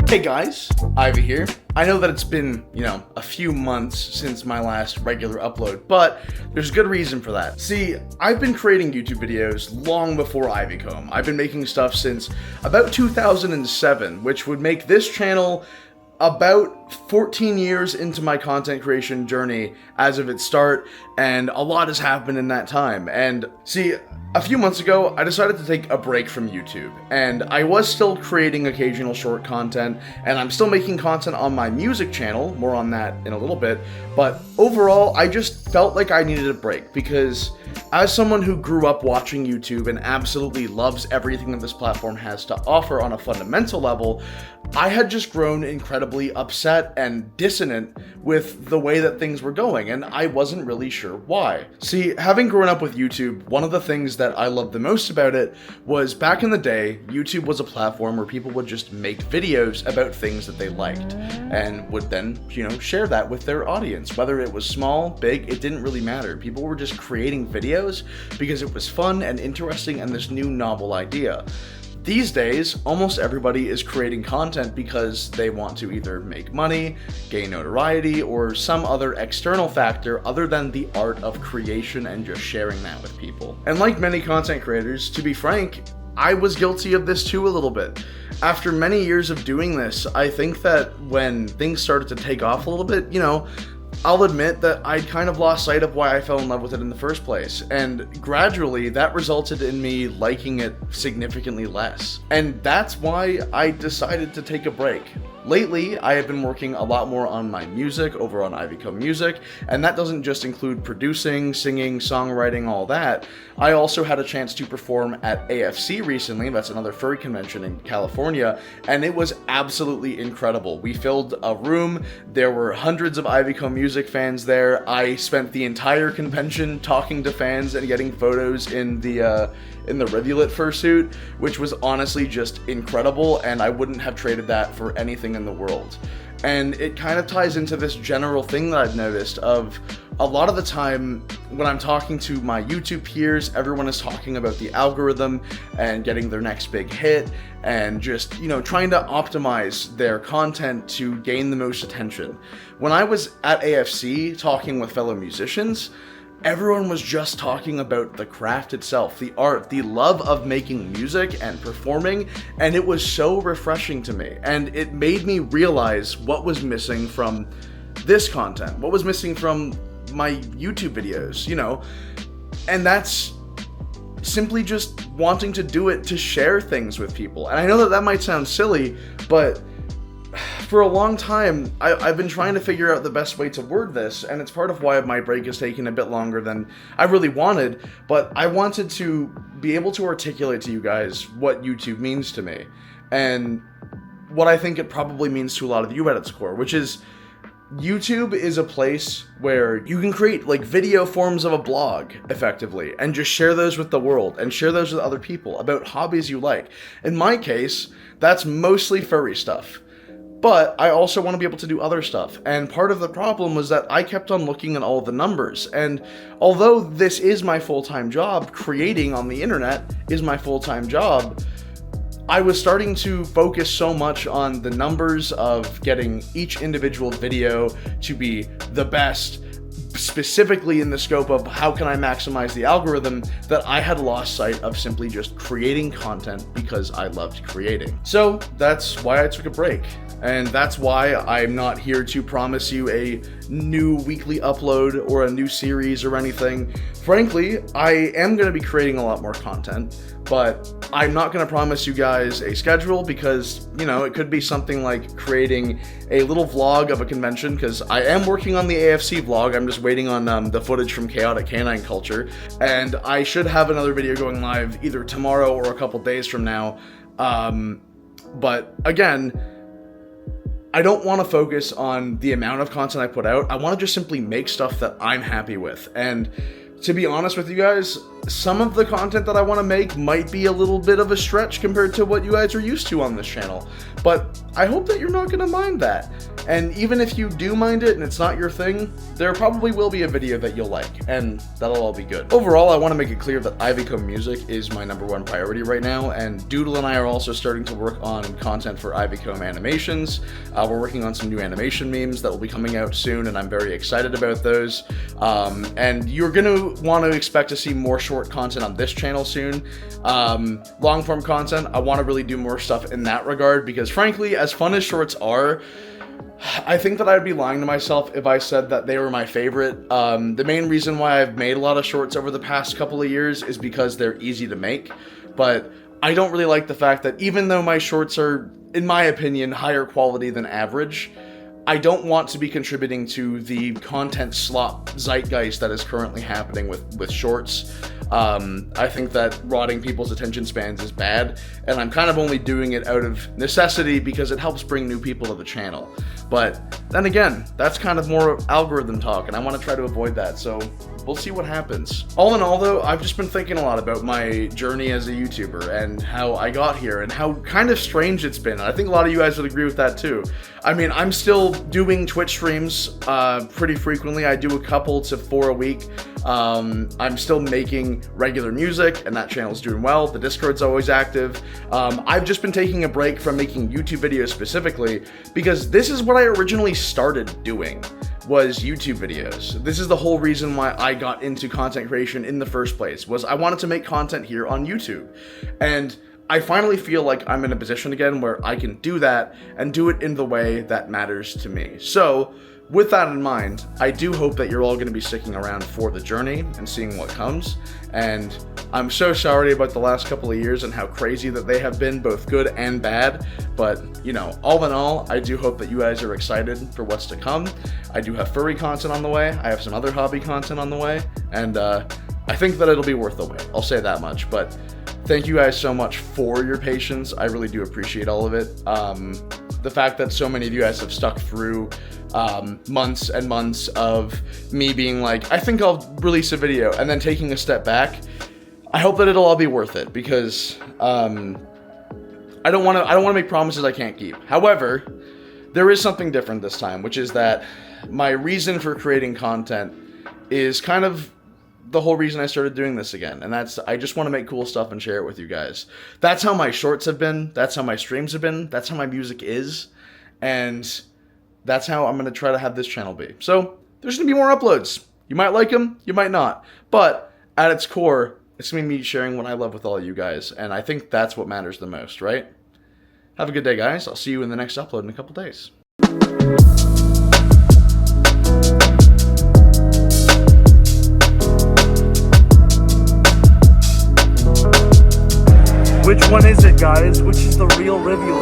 Hey guys, Ivy here. I know that it's been, a few months since my last regular upload, but there's good reason for that. See, I've been creating YouTube videos long before Ivycomb. I've been making stuff since about 2007, which would make this channel about 14 years into my content creation journey as of its start, and a lot has happened in that time. And see, a few months ago, I decided to take a break from YouTube, and I was still creating occasional short content, and I'm still making content on my music channel, more on that in a little bit, but overall, I just felt like I needed a break, because as someone who grew up watching YouTube and absolutely loves everything that this platform has to offer on a fundamental level, I had just grown incredibly upset and dissonant with the way that things were going, and I wasn't really sure why. See, having grown up with YouTube, one of the things that I loved the most about it was back in the day, YouTube was a platform where people would just make videos about things that they liked and would then, share that with their audience. Whether it was small, big, it didn't really matter. People were just creating videos because it was fun and interesting and this new novel idea. These days, almost everybody is creating content because they want to either make money, gain notoriety, or some other external factor other than the art of creation and just sharing that with people. And like many content creators, to be frank, I was guilty of this too a little bit. After many years of doing this, I think that when things started to take off a little bit, I'll admit that I'd kind of lost sight of why I fell in love with it in the first place, and gradually that resulted in me liking it significantly less. And that's why I decided to take a break. Lately, I have been working a lot more on my music over on Ivycomb Music, and that doesn't just include producing, singing, songwriting, all that. I also had a chance to perform at AFC recently, that's another furry convention in California, and it was absolutely incredible. We filled a room, there were hundreds of Ivycomb Music fans there. I spent the entire convention talking to fans and getting photos in the rivulet fursuit, which was honestly just incredible, and I wouldn't have traded that for anything in the world. And it kind of ties into this general thing that I've noticed of a lot of the time when I'm talking to my YouTube peers, everyone is talking about the algorithm and getting their next big hit and just, trying to optimize their content to gain the most attention. When I was at AFC talking with fellow musicians, everyone was just talking about the craft itself, the art, the love of making music and performing, and it was so refreshing to me. And it made me realize what was missing from this content, what was missing from my YouTube videos, and that's simply just wanting to do it to share things with people. And I know that might sound silly, but for a long time, I've been trying to figure out the best way to word this, and it's part of why my break has taken a bit longer than I really wanted, but I wanted to be able to articulate to you guys what YouTube means to me, and what I think it probably means to a lot of you at its core, which is YouTube is a place where you can create video forms of a blog effectively and just share those with the world and share those with other people about hobbies you like. In my case, that's mostly furry stuff. But I also want to be able to do other stuff, and part of the problem was that I kept on looking at all the numbers, and although this is my full-time job, creating on the internet is my full-time job, I was starting to focus so much on the numbers of getting each individual video to be the best, specifically in the scope of how can I maximize the algorithm, that I had lost sight of simply just creating content because I loved creating. So that's why I took a break. And that's why I'm not here to promise you a new weekly upload or a new series or anything. Frankly, I am going to be creating a lot more content, but I'm not going to promise you guys a schedule because, it could be something like creating a little vlog of a convention, because I am working on the AFC vlog. I'm just waiting on the footage from Chaotic Canine Culture, and I should have another video going live either tomorrow or a couple days from now. But again, I don't want to focus on the amount of content I put out. I want to just simply make stuff that I'm happy with. And to be honest with you guys, some of the content that I want to make might be a little bit of a stretch compared to what you guys are used to on this channel, but I hope that you're not going to mind that. And even if you do mind it and it's not your thing, there probably will be a video that you'll like, and that'll all be good. Overall, I want to make it clear that Ivycomb Music is my #1 priority right now, and Doodle and I are also starting to work on content for Ivycomb Animations. We're working on some new animation memes that will be coming out soon, and I'm very excited about those. And you're going to want to expect to see more short content on this channel soon. Long form content, I want to really do more stuff in that regard, because frankly, as fun as shorts are, I think that I'd be lying to myself if I said that they were my favorite. The main reason why I've made a lot of shorts over the past couple of years is because they're easy to make, but I don't really like the fact that even though my shorts are, in my opinion, higher quality than average, I don't want to be contributing to the content slop zeitgeist that is currently happening with shorts. I think that rotting people's attention spans is bad, and I'm kind of only doing it out of necessity because it helps bring new people to the channel. But then again, that's kind of more algorithm talk, and I want to try to avoid that, so we'll see what happens. All in all though, I've just been thinking a lot about my journey as a YouTuber and how I got here and how kind of strange it's been. I think a lot of you guys would agree with that too. I mean, I'm still doing Twitch streams pretty frequently. I do a couple to 4 a week. I'm still making regular music, and that channel's doing well. The Discord's always active. I've just been taking a break from making YouTube videos specifically because this is what I originally started doing, was YouTube videos. This is the whole reason why I got into content creation in the first place, was I wanted to make content here on YouTube. And I finally feel like I'm in a position again where I can do that and do it in the way that matters to me. So, with that in mind, I do hope that you're all going to be sticking around for the journey and seeing what comes. And I'm so sorry about the last couple of years and how crazy that they have been, both good and bad. But, you know, all in all, I do hope that you guys are excited for what's to come. I do have furry content on the way. I have some other hobby content on the way. And I think that it'll be worth the wait. I'll say that much. But thank you guys so much for your patience. I really do appreciate all of it. The fact that so many of you guys have stuck through months and months of me being like, I think I'll release a video, and then taking a step back. I hope that it'll all be worth it, because I don't want to make promises I can't keep. However, there is something different this time, which is that my reason for creating content is kind of the whole reason I started doing this again, and that's I just want to make cool stuff and share it with you guys. That's how my shorts have been, that's how my streams have been, that's how my music is, and that's how I'm going to try to have this channel be. So, there's going to be more uploads. You might like them, you might not, but at its core, it's going to be me sharing what I love with all of you guys, and I think that's what matters the most, right? Have a good day, guys. I'll see you in the next upload in a couple days. Which one is it, guys? Which is the real review?